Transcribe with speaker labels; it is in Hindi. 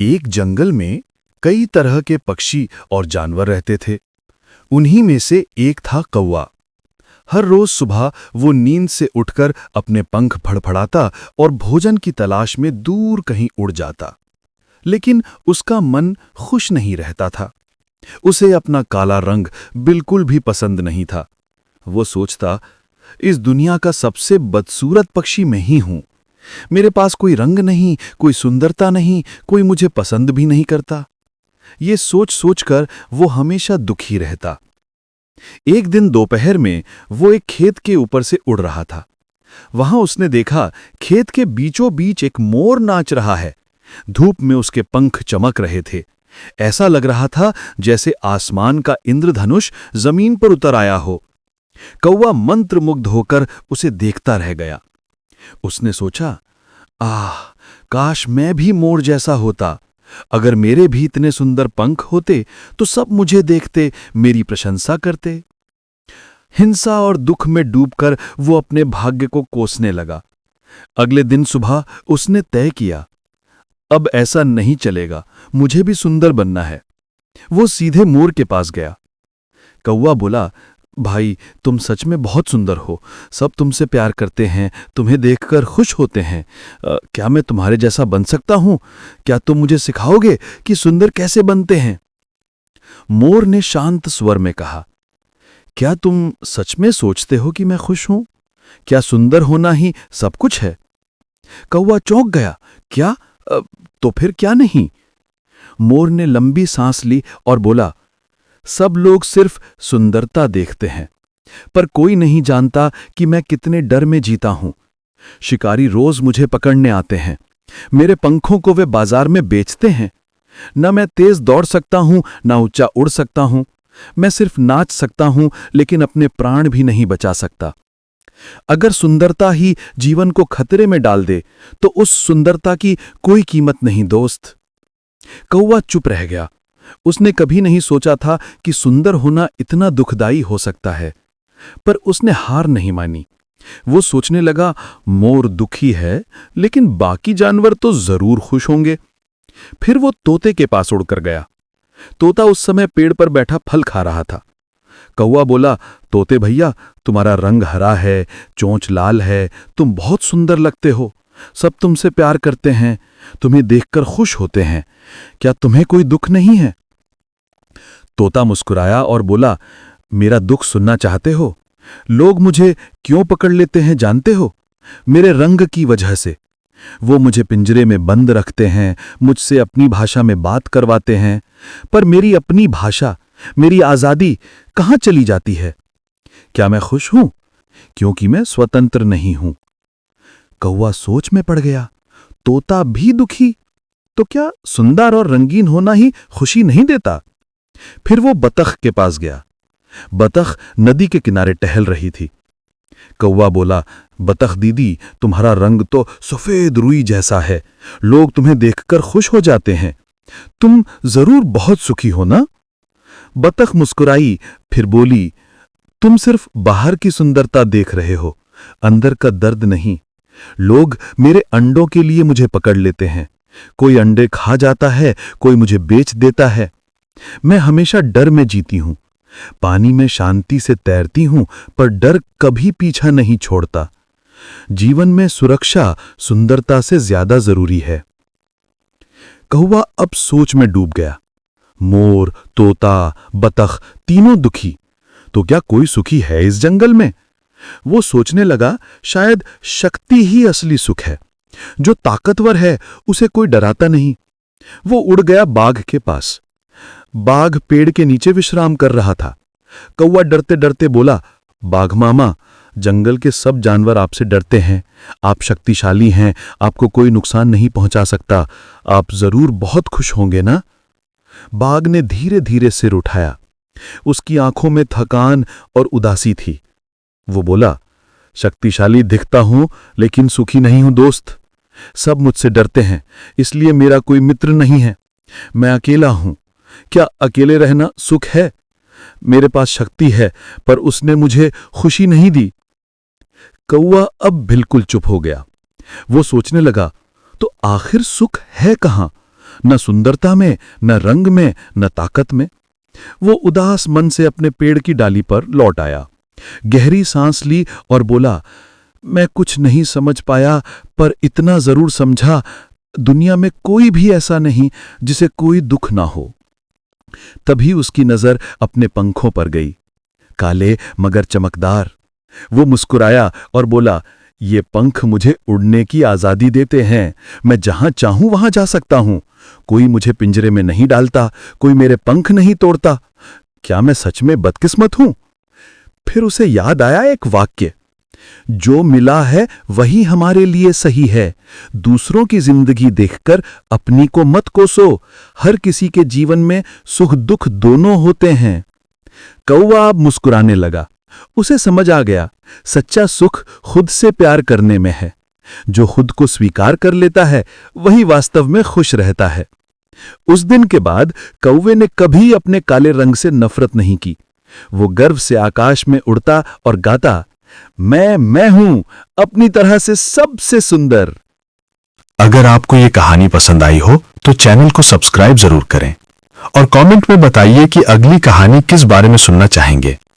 Speaker 1: एक जंगल में कई तरह के पक्षी और जानवर रहते थे। उन्हीं में से एक था कौवा। हर रोज सुबह वो नींद से उठकर अपने पंख फड़फड़ाता और भोजन की तलाश में दूर कहीं उड़ जाता। लेकिन उसका मन खुश नहीं रहता था। उसे अपना काला रंग बिल्कुल भी पसंद नहीं था। वो सोचता, इस दुनिया का सबसे बदसूरत पक्षी मैं ही हूं। मेरे पास कोई रंग नहीं, कोई सुंदरता नहीं, कोई मुझे पसंद भी नहीं करता। ये सोच सोचकर वो हमेशा दुखी रहता। एक दिन दोपहर में वो एक खेत के ऊपर से उड़ रहा था। वहां उसने देखा, खेत के बीचों बीच एक मोर नाच रहा है। धूप में उसके पंख चमक रहे थे। ऐसा लग रहा था जैसे आसमान का इंद्रधनुष जमीन पर उतर आया हो। कौवा मंत्रमुग्ध होकर उसे देखता रह गया। उसने सोचा, आह, काश मैं भी मोर जैसा होता। अगर मेरे भी इतने सुंदर पंख होते तो सब मुझे देखते, मेरी प्रशंसा करते। हिंसा और दुख में डूबकर वो अपने भाग्य को कोसने लगा। अगले दिन सुबह उसने तय किया, अब ऐसा नहीं चलेगा, मुझे भी सुंदर बनना है। वो सीधे मोर के पास गया। कौवा बोला, भाई, तुम सच में बहुत सुंदर हो। सब तुमसे प्यार करते हैं, तुम्हें देखकर खुश होते हैं। क्या मैं तुम्हारे जैसा बन सकता हूं? क्या तुम मुझे सिखाओगे कि सुंदर कैसे बनते हैं? मोर ने शांत स्वर में कहा, क्या तुम सच में सोचते हो कि मैं खुश हूं? क्या सुंदर होना ही सब कुछ है? कौवा चौंक गया। क्या? तो फिर क्या नहीं? मोर ने लंबी सांस ली और बोला, सब लोग सिर्फ सुंदरता देखते हैं, पर कोई नहीं जानता कि मैं कितने डर में जीता हूं। शिकारी रोज मुझे पकड़ने आते हैं। मेरे पंखों को वे बाजार में बेचते हैं। न मैं तेज दौड़ सकता हूं, न ऊंचा उड़ सकता हूं। मैं सिर्फ नाच सकता हूं, लेकिन अपने प्राण भी नहीं बचा सकता। अगर सुंदरता ही जीवन को खतरे में डाल दे, तो उस सुंदरता की कोई कीमत नहीं दोस्त। कौवा चुप रह गया। उसने कभी नहीं सोचा था कि सुंदर होना इतना दुखदाई हो सकता है। पर उसने हार नहीं मानी। वो सोचने लगा, मोर दुखी है, लेकिन बाकी जानवर तो जरूर खुश होंगे। फिर वो तोते के पास उड़कर गया। तोता उस समय पेड़ पर बैठा फल खा रहा था। कौवा बोला, तोते भैया, तुम्हारा रंग हरा है, चोंच लाल है, तुम बहुत सुंदर लगते हो। सब तुमसे प्यार करते हैं, तुम्हें देखकर खुश होते हैं। क्या तुम्हें कोई दुख नहीं है? तोता मुस्कुराया और बोला, मेरा दुख सुनना चाहते हो? लोग मुझे क्यों पकड़ लेते हैं जानते हो? मेरे रंग की वजह से। वो मुझे पिंजरे में बंद रखते हैं, मुझसे अपनी भाषा में बात करवाते हैं। पर मेरी अपनी भाषा, मेरी आजादी कहां चली जाती है? क्या मैं खुश हूं? क्योंकि मैं स्वतंत्र नहीं हूं। कौवा सोच में पड़ गया। तोता भी दुखी, तो क्या सुंदर और रंगीन होना ही खुशी नहीं देता? फिर वो बतख के पास गया। बतख नदी के किनारे टहल रही थी। कौवा बोला, बतख दीदी, तुम्हारा रंग तो सफेद रुई जैसा है। लोग तुम्हें देखकर खुश हो जाते हैं। तुम जरूर बहुत सुखी हो ना? बतख मुस्कुराई, फिर बोली, तुम सिर्फ बाहर की सुंदरता देख रहे हो, अंदर का दर्द नहीं। लोग मेरे अंडों के लिए मुझे पकड़ लेते हैं। कोई अंडे खा जाता है, कोई मुझे बेच देता है। मैं हमेशा डर में जीती हूं। पानी में शांति से तैरती हूं, पर डर कभी पीछा नहीं छोड़ता। जीवन में सुरक्षा सुंदरता से ज्यादा जरूरी है। कौवा अब सोच में डूब गया। मोर, तोता, बतख तीनों दुखी, तो क्या कोई सुखी है इस जंगल में? वो सोचने लगा, शायद शक्ति ही असली सुख है। जो ताकतवर है उसे कोई डराता नहीं। वो उड़ गया बाघ के पास। बाघ पेड़ के नीचे विश्राम कर रहा था। कौवा डरते डरते बोला, बाघ मामा, जंगल के सब जानवर आपसे डरते हैं। आप शक्तिशाली हैं, आपको कोई नुकसान नहीं पहुंचा सकता। आप जरूर बहुत खुश होंगे ना? बाघ ने धीरे धीरे सिर उठाया। उसकी आंखों में थकान और उदासी थी। वो बोला, शक्तिशाली दिखता हूं, लेकिन सुखी नहीं हूं दोस्त। सब मुझसे डरते हैं, इसलिए मेरा कोई मित्र नहीं है। मैं अकेला हूं। क्या अकेले रहना सुख है? मेरे पास शक्ति है, पर उसने मुझे खुशी नहीं दी। कौवा अब बिल्कुल चुप हो गया। वो सोचने लगा, तो आखिर सुख है कहां? न सुंदरता में, न रंग में, न ताकत में। वो उदास मन से अपने पेड़ की डाली पर लौट आया, गहरी सांस ली और बोला, मैं कुछ नहीं समझ पाया, पर इतना जरूर समझा, दुनिया में कोई भी ऐसा नहीं जिसे कोई दुख ना हो। तभी उसकी नजर अपने पंखों पर गई, काले मगर चमकदार। वो मुस्कुराया और बोला, ये पंख मुझे उड़ने की आजादी देते हैं। मैं जहां चाहूं वहां जा सकता हूं। कोई मुझे पिंजरे में नहीं डालता, कोई मेरे पंख नहीं तोड़ता। क्या मैं सच में बदकिस्मत हूं? फिर उसे याद आया एक वाक्य, जो मिला है वही हमारे लिए सही है। दूसरों की जिंदगी देखकर अपनी को मत कोसो। हर किसी के जीवन में सुख दुख दोनों होते हैं। कौवा अब मुस्कुराने लगा। उसे समझ आ गया, सच्चा सुख खुद से प्यार करने में है। जो खुद को स्वीकार कर लेता है वही वास्तव में खुश रहता है। उस दिन के बाद कौवे ने कभी अपने काले रंग से नफरत नहीं की। वो गर्व से आकाश में उड़ता और गाता, मैं हूं अपनी तरह से सबसे सुंदर।
Speaker 2: अगर आपको ये कहानी पसंद आई हो तो चैनल को सब्सक्राइब जरूर करें और कमेंट में बताइए कि अगली कहानी किस बारे में सुनना चाहेंगे।